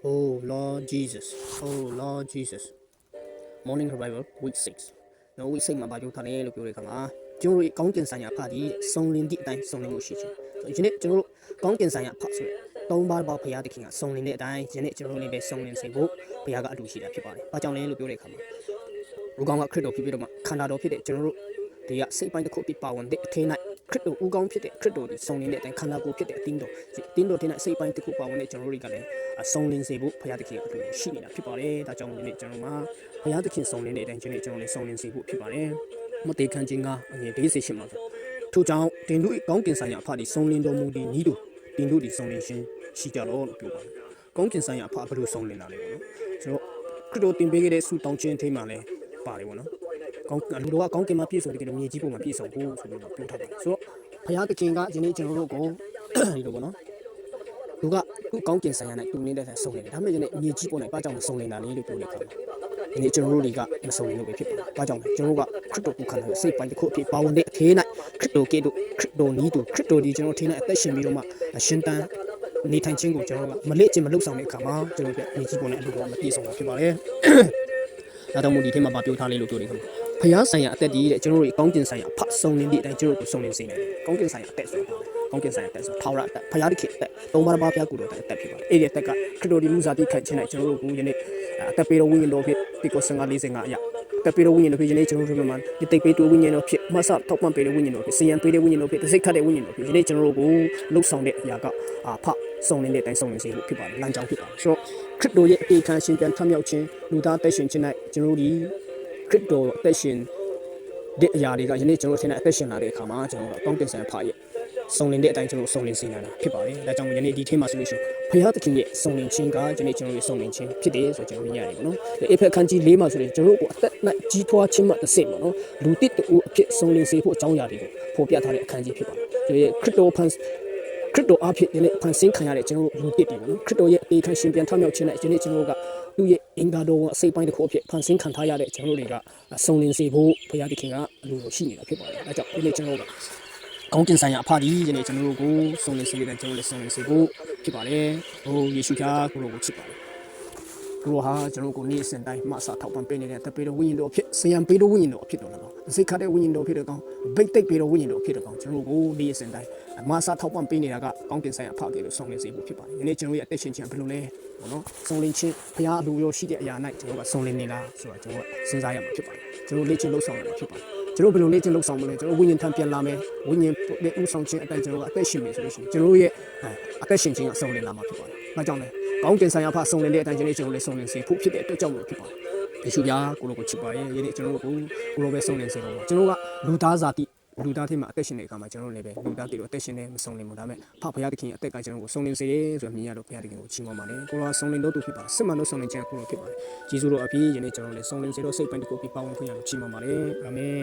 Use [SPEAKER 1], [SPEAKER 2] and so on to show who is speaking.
[SPEAKER 1] Oh Lord Jesus, oh Lord Jesus. Morning Revival Week 6. No Week 6မှာဘာပြောထားလဲလို့ပြောတဲ့အခါမှာကျွန်တော်တို့ကောင်းကင်ဆိုင်ရာဖတ်ပြီးစုံလင်သည့်အတိုင်းစုံလင်မှုရှိခြင်း။ဒီနေ့ကျွန်တော်တို့ကောင်းကင်ဆိုင်ရာဖတ်ဆိုတဲ့သုံးပါးပေါဘုရားသခင်ကစုံလင်တဲ့အတိုင်းဒီနေ့ကျွန်တော်တို့လည်းပဲစုံလင်စေဖို့ဘုရားကအတူရှိတာဖြစ်ပါတယ်။ဘာကြောင့်လဲလို့ပြောတဲ့အခါမှာလူကောင်းကခရစ်တော်ဖြစ်ပြီးတော့မှခန္ဓာတော်ဖြစ်တဲ့ကျွန်တော်တို့ဒီကစိတ်ပိုင်းတစ်ခုပြီးပါဝင်တဲ့အထင်း၌ခရစ်တော်ဦးကောင်းဖြစ်တဲ့ခရစ်တော်ဒီစုံလင်တဲ့အတိုင်းခန္ဓာကိုယ်ဖြစ်တဲ့အတင်းတော်ထင်း၌စိတ်ပိုင်းတစ်ခုပါဝင်တဲ့ကျွန်တော်တို့ကလည်းစုံလင်စေဖို့ဘုရားသခင်ကအတူရှိနေတာဖြစ်ပါတယ်။ဒါကြောင့်ဒီနေ့ကျွန်တော်မှာဘုရားသခင်စုံလင်တဲ့အတိုင်းကျွန်တော်လည်းစုံလင်စေဖို့ဖြစ်ပါတယ်။မတေခံခြင်းကအငြိဒေးစေရှိမှာထို့ကြောင့်တင်တို့ကောင်းကင်ဆိုင်ရာအဖဒီစုံလင်တော်မူဒီဤတို့တင်တို့ဒီစုံလင်ခြင်းရှိကြတော့လို့ပြောပါတယ်။ကောင်းကင်ဆိုင်ရာအဖဘယ်လိုစုံလင်လာလဲပေါ့နော်။ကျွန်တော်ခရစ်တော်တင်ပေးခဲ့တဲ့ဆုတောင်းခြင်းအထိမ်းမှာလည်းပါတယ်ပေါ့နော်။လူတော်ကကောင်းကင်မှာပြည့်စုံတယ်မြေကြီးပေါ်မှာပြည့်စုံဖို့ဆိုပြီးတော့ပြောထားတယ်။ဆိုတော့ဘုရားသခင်ကယနေ့ကျွန်တော်တို့ကိုဒီလိုပေါ့နော်။သူကသူ့ကောင်းကင်ဆိုင်ရာနဲ့တူနေတဲ့ဆက်ဆုံးနေတယ်။ဒါပေမဲ့ယနေ့မြေကြီးပေါ်နဲ့ဘာကြောင့်မဆုံးနေတာလဲလို့ပြောတဲ့အခါမှာယနေ့ကျွန်တော်တို့တွေကမဆုံးနေလို့ပဲဖြစ်တယ်။ဘာကြောင့်လဲကျွန်တော်တို့ကခရစ်တော်ကိုခံရစိတ်ပိုင်းတစ်ခုအဖြစ်ပါဝင်တဲ့အထေး၌ခရစ်တော်ကဲ့သို့ခရစ်တော်နီးသူခရစ်တော်ဒီကျွန်တော်ထင်းနဲ့အသက်ရှင်ပြီးတော့မှရှင်တန်နေထိုင်ခြင်းကိုကျွန်တော်ကမလစ်ခြင်းမလုပ်ဆောင်တဲ့အခါမှာကျွန်တော်တို့မြေကြီးပေါ်နဲ့အလိုတော်မပြည့်စုံတာဖြစ်ပါတယ်။ဒါတော့မူဒီထဲမှာပြောထားလေးလို့ပြောတယ်ခင်ဗျ။ဘုရားဆိုင်ရာအသက်ဒီတဲ့ကျွန်တော်တို့ကောင်းကင်ဆိုင်ရာဖတ်ဆုံးနေတဲ့အတိုင်းကျွန်တော်တို့စုံလင်စေနေတယ်။ကောင်းကင်ဆိုင်ရာအသက်ဆိုတာကောင်းကင်ဆိုင်ရာအသက်ဆိုထာဝရအသက်ဘုရားသခင်အသက်သုံးပါးဘုရားကိုယ်တော်အသက်ဖြစ်ပါတယ်။အဲ့ဒီအသက်ကခရစ်တော်ဒီလူစားတိခိုင်ခြင်းနဲ့ကျွန်တော်တို့ကိုယနေ့အသက်ပေးတော်ဝိညာဉ်တော်ဖြစ်ဒီကို5545အရာအသက်ပေးတော်ဝိညာဉ်တော်ဖြစ်ယနေ့ကျွန်တော်တို့မှာဒီတိတ်ပေးတော်ဝိညာဉ်တော်ဖြစ်မဆထောက်ပံ့ပေးတဲ့ဝိညာဉ်တော်ဖြစ်စီယံပေးတဲ့ဝိညာဉ်တော်ဖြစ်သိစိတ်ခတ်တဲ့ဝိညာဉ်တော်ဖြစ်ယနေ့ကျွန်တော်တို့ကိုလှုပ်ဆောင်တဲ့အရာကဖတ်ဆုံးနေတဲ့အတိုင်းဆုံးနေစေဖို့ဖြစ်ပါတယ်။လမ်းကြောင်းဖြစ်ပါတယ်။ဆိုတော့ခရစ်တော်ရဲ့အသေးခံရှင်ပြန်ထမြောက်ခြင်းလူသားအသက်ရှင်ခြင်း၌ကျွန်တော်တို့ဒီခရစ်တော်အသက်ရှင်တဲ့အရာတွေကယနေ့ကျွန်တော်တို့ထင်တဲ့အသက်ရှင်လာတဲ့အခါမှာကျွန်တော်တို့ကောင်းကင်ဆိုင်ဖာရဲ့စုံလင်တဲ့အတိုင်းကျွန်တော်တို့စုံလင်စေနိုင်တာဖြစ်ပါတယ်။ဒါကြောင့်ယနေ့ဒီထဲမှာဆိုလို့ရှိရင်ဘုရားသခင်ရဲ့စုံလင်ခြင်းကယနေ့ကျွန်တော်တို့စုံလင်ခြင်းဖြစ်တယ်ဆိုတော့ကျွန်တော်မြင်ရတယ်ပေါ့နော်။အေဖက်ခန်းကြီး၄မှာဆိုရင်ကျွန်တော်တို့အသက်နဲ့ကြီးထွားခြင်းမှတစ်စိတ်ပေါ့နော်။လူတစ်တူအဖြစ်စုံလင်စေဖို့အကြောင်းအရာတွေကိုဖော်ပြထားတဲ့အခန်းကြီးဖြစ်ပါတယ်။ကျွန်တော်ရဲ့ခရစ်တော်အားဖြင့်ယနေ့ဖန်ဆင်းခံရတဲ့ကျွန်တော်တို့လူတစ်တွေပေါ့နော်။ခရစ်တော်ရဲ့အသေးခံရှင်ပြန်ထမြောက်ခြင်းနဲ့ယနေ့ကျွန်တော်တို့ကသူ့ရဲ့အင်္ဂါတော်အစိတ်ပိုင်းတစ်ခုအဖြစ်ဖန်ဆင်းခံထားရတဲ့ကျွန်တော်တို့တွေကစုံလင်စေဖို့ဘုရားသခင်ကအလိုရှိနေတာဖြစ်ပါတယ်။ဒါကြောင့်ဒီနေ့ကျွန်တော်တို့ကောင်းကင်ဆိုင်ရာအဖဒီယနေ့ကျွန်တော်တို့ကိုစုံလင်စေတဲ့ကျွန်တော်တို့စုံလင်စေဖို့ဖြစ်ပါတယ်။ဟိုယေရှုခရစ်ကိုကိုချစ်ပါတယ်။ကိုဟာကျွန်တော်ကိုနေ့စဉ်တိုင်းမဆာထောက်ပံ့ပေးနေတဲ့တပေတော်ဝိညာဉ်တော်ဖြစ်ဆယံပေးတော်ဝိညာဉ်တော်ဖြစ်တော်လား။စိတ်ခတ်တဲ့ဝိညာဉ်တော်ဖြစ်တဲ့ကောင်ဗိတ်တိတ်ပေးတော်ဝိညာဉ်တော်ဖြစ်တဲ့ကောင်ကျွန်တော်ကိုနေ့စဉ်တိုင်းမဆာထောက်ပံ့ပေးနေတာကကောင်းကင်ဆိုင်ရာအဖကေလို့စုံလင်စေဖို့ဖြစ်ပါတယ်။ယနေ့ကျွန်တော်ရဲ့အသက်ရှင်ခြင်းဘယ်လိုလဲပေါ့နော်။စုံလင်ခြင်းဘုရားလူရောရှိတဲ့အရာ၌ကျွန်တော်ကစုံလင်နေလားဆိုတော့ကျွန်တော်စဉ်းစားရမှာဖြစ်ပါတယ်။ကျွန်တော်လေ့ကျင့်လုပ်ဆောင်ရမှာဖြစ်ပါတယ်။ကျွန်တော်ဘယ်လိုလေ့ကျင့်လုပ်ဆောင်မလဲကျွန်တော်ဝိညာဉ်ထံပြန်လာမယ်ဝိညာဉ်နဲ့ဥဆောင်ခြင်းအတိုင်းကျွန်တော်ကအသက်ရှင်နေဆိုလို့ရှိရင်ကျွန်တော်ရဲ့အသက်ရှင်ခြင်းကစုံလင်လာမှာဖြစ်ပါတယ်။ဒါကြောင့်လည်းကောင်းကင်ဆိုင်ရာဖစုံလင်တဲ့အတိုင်းကျွန်တော်လည်းစုံလင်စေဖို့ဖြစ်တဲ့အတွက်ကြောင့်လို့ဖြစ်ပါတယ်။ယေရှုပြားကိုလိုကိုချစ်ပါရဲ့ယနေ့ကျွန်တော်တို့ကိုလိုပဲစုံလင်စေတော့ကျွန်တော်ကလူသားဇာတိလူသားထဲမှာအသက်ရှင်တဲ့အခါမှာကျွန်တော်လည်းပဲလူသားတွေတော့အသက်ရှင်နေမစုံလင်ဘူးဒါပေမဲ့ဖဘုရားသခင်ရဲ့အသက်ကကျွန်တော်ကိုစုံလင်စေတယ်ဆိုတော့မြင်ရတော့ဘုရားသခင်ကိုချီးမွမ်းပါတယ်ကိုလိုကစုံလင်တော့သူဖြစ်ပါတယ်စစ်မှန်တော့စုံလင်ခြင်းကိုလိုဖြစ်ပါတယ်ဂျေဇုတော်အပြည့်ယနေ့ကျွန်တော်လည်းစုံလင်စေတော့စိတ်ပိုင်းတစ်ခုပြပောင်းခွင့်ရလို့ချီးမွမ်းပါတယ်အာမင်